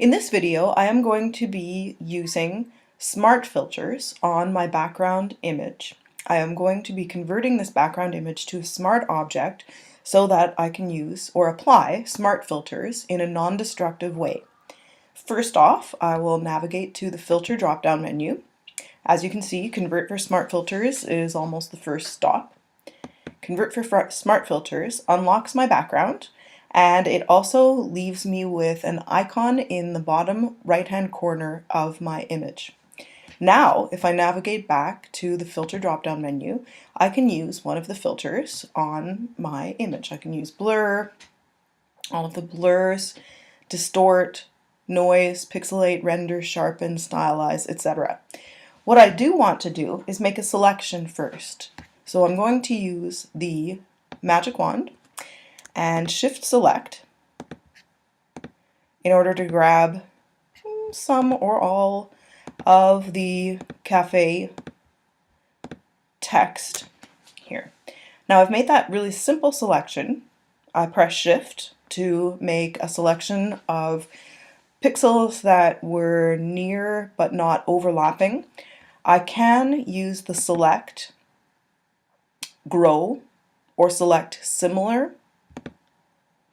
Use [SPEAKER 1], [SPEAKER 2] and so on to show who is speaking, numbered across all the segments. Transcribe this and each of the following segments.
[SPEAKER 1] In this video, I am going to be using smart filters on my background image. I am going to be converting this background image to a smart object so that I can use or apply smart filters in a non-destructive way. First off, I will navigate to the filter drop-down menu. As you can see, convert for smart filters is almost the first stop. Convert for smart filters unlocks my background, and it also leaves me with an icon in the bottom right hand corner of my image. Now, if I navigate back to the filter drop-down menu, I can use one of the filters on my image. I can use blur, all of the blurs, distort, noise, pixelate, render, sharpen, stylize, etc. What I do want to do is make a selection first. So I'm going to use the magic wand and shift select in order to grab some or all of the cafe text here. Now I've made that really simple selection. I press shift to make a selection of pixels that were near but not overlapping. I can use the select, grow, or select similar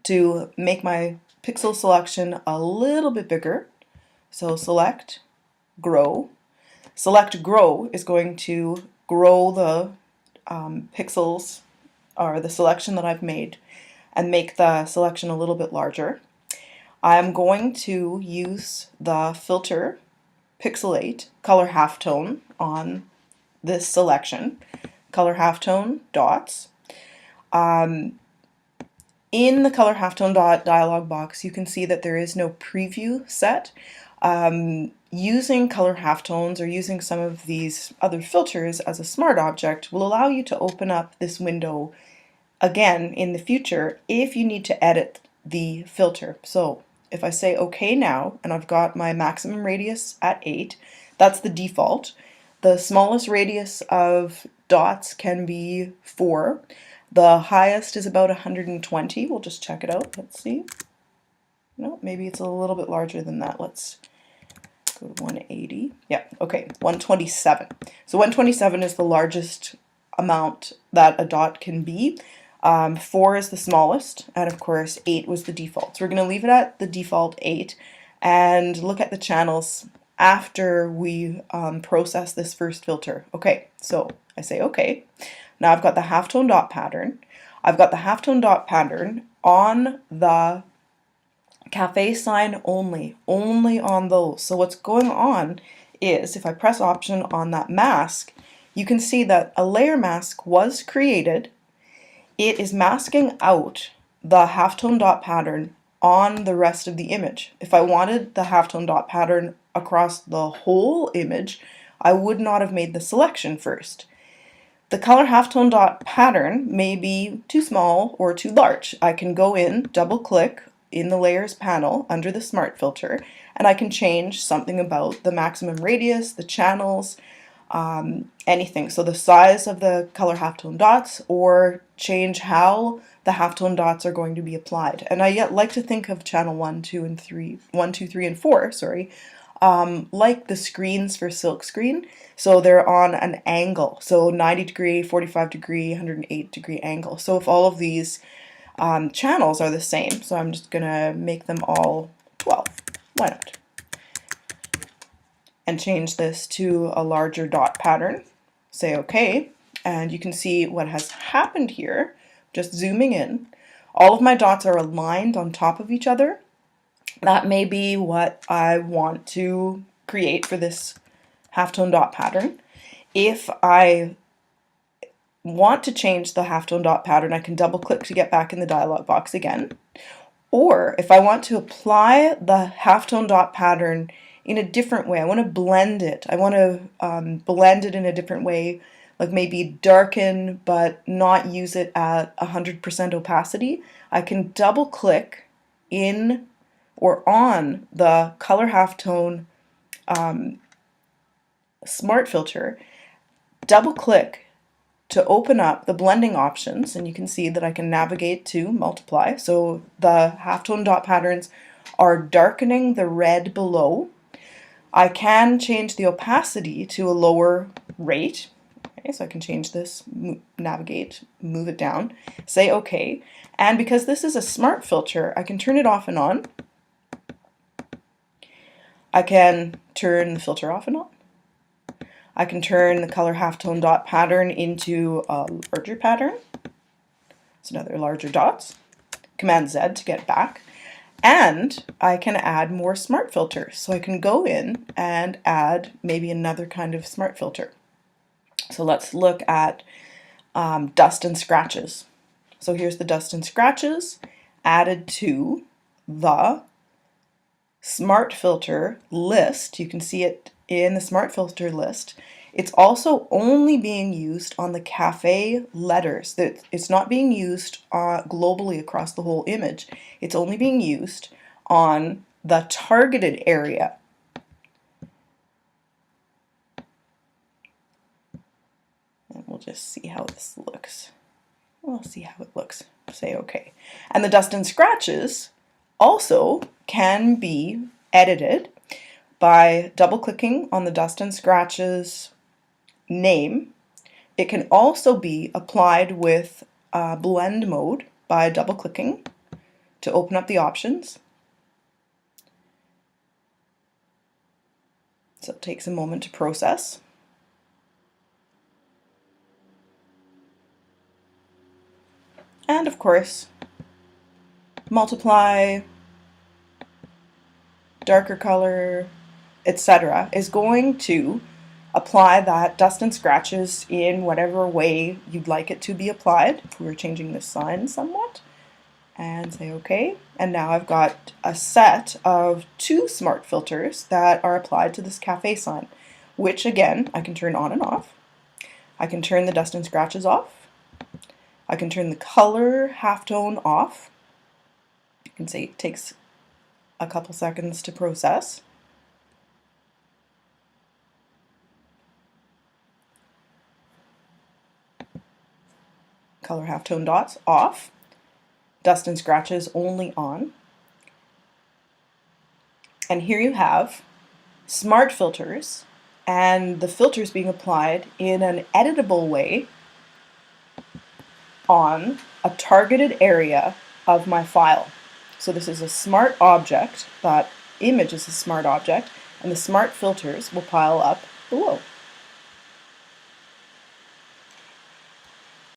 [SPEAKER 1] to make my pixel selection a little bit bigger. So select, grow. Select grow is going to grow the pixels or the selection that I've made and make the selection a little bit larger. I'm going to use the filter pixelate color halftone on this selection. Color halftone dots. In the color halftone dot dialog box, you can see that there is no preview set. Using color halftones or using some of these other filters as a smart object will allow you to open up this window again in the future if you need to edit the filter. So if I say OK now, and I've got my maximum radius at 8, that's the default. The smallest radius of dots can be 4. The highest is about 120. We'll just check it out. Let's see. No, maybe it's a little bit larger than that. Let's go to 180. Yeah, okay, 127. So 127 is the largest amount that a dot can be. 4 is the smallest, and of course 8 was the default. So we're going to leave it at the default 8 and look at the channels after we process this first filter. Okay, so I say okay. Now I've got the halftone dot pattern. I've got the halftone dot pattern on the cafe sign only on those. So what's going on is if I press option on that mask, you can see that a layer mask was created. It is masking out the halftone dot pattern on the rest of the image. If I wanted the halftone dot pattern across the whole image, I would not have made the selection first. The color halftone dot pattern may be too small or too large. I can go in, double click in the layers panel under the smart filter, and I can change something about the maximum radius, the channels, anything. So the size of the color halftone dots, or change how the halftone dots are going to be applied. And I yet like to think of channel 1, 2, 3, and 4, sorry, like the screens for Silkscreen. So they're on an angle, so 90 degree, 45 degree, 108 degree angle. So if all of these channels are the same, so I'm just gonna make them all 12. Why not? And change this to a larger dot pattern. Say OK, and you can see what has happened here. Just zooming in, all of my dots are aligned on top of each other. That may be what I want to create for this halftone dot pattern. If I want to change the halftone dot pattern, I can double click to get back in the dialog box again. Or if I want to apply the halftone dot pattern in a different way, I want to blend it. I want to blend it in a different way, like maybe darken but not use it at 100% opacity. I can double click in or on the color halftone smart filter, double click to open up the blending options, and you can see that I can navigate to multiply. So the halftone dot patterns are darkening the red below. I can change the opacity to a lower rate. Okay, so I can change this, navigate, move it down, say OK. And because this is a smart filter, I can turn it off and on. I can turn the filter off and on. I can turn the color halftone dot pattern into a larger pattern. So now they're larger dots. Command Z to get back. And I can add more smart filters. So I can go in and add maybe another kind of smart filter. So let's look at dust and scratches. So here's the dust and scratches added to the smart filter list. You can see it in the smart filter list. It's also only being used on the cafe letters. It's not being used globally across the whole image. It's only being used on the targeted area. And we'll just see how this looks. We'll see how it looks. Say OK. And the dust and scratches also can be edited by double-clicking on the dust and scratches name. It can also be applied with blend mode by double-clicking to open up the options. So it takes a moment to process. And of course, multiply, darker color, etc. is going to apply that dust and scratches in whatever way you'd like it to be applied. We're changing the sign somewhat. And say OK. And now I've got a set of 2 smart filters that are applied to this cafe sign, which again, I can turn on and off. I can turn the dust and scratches off. I can turn the color halftone off. You can see it takes a couple seconds to process. Color halftone dots off. Dust and scratches only on. And here you have smart filters and the filters being applied in an editable way on a targeted area of my file. So this is a smart object, that image is a smart object, and the smart filters will pile up below.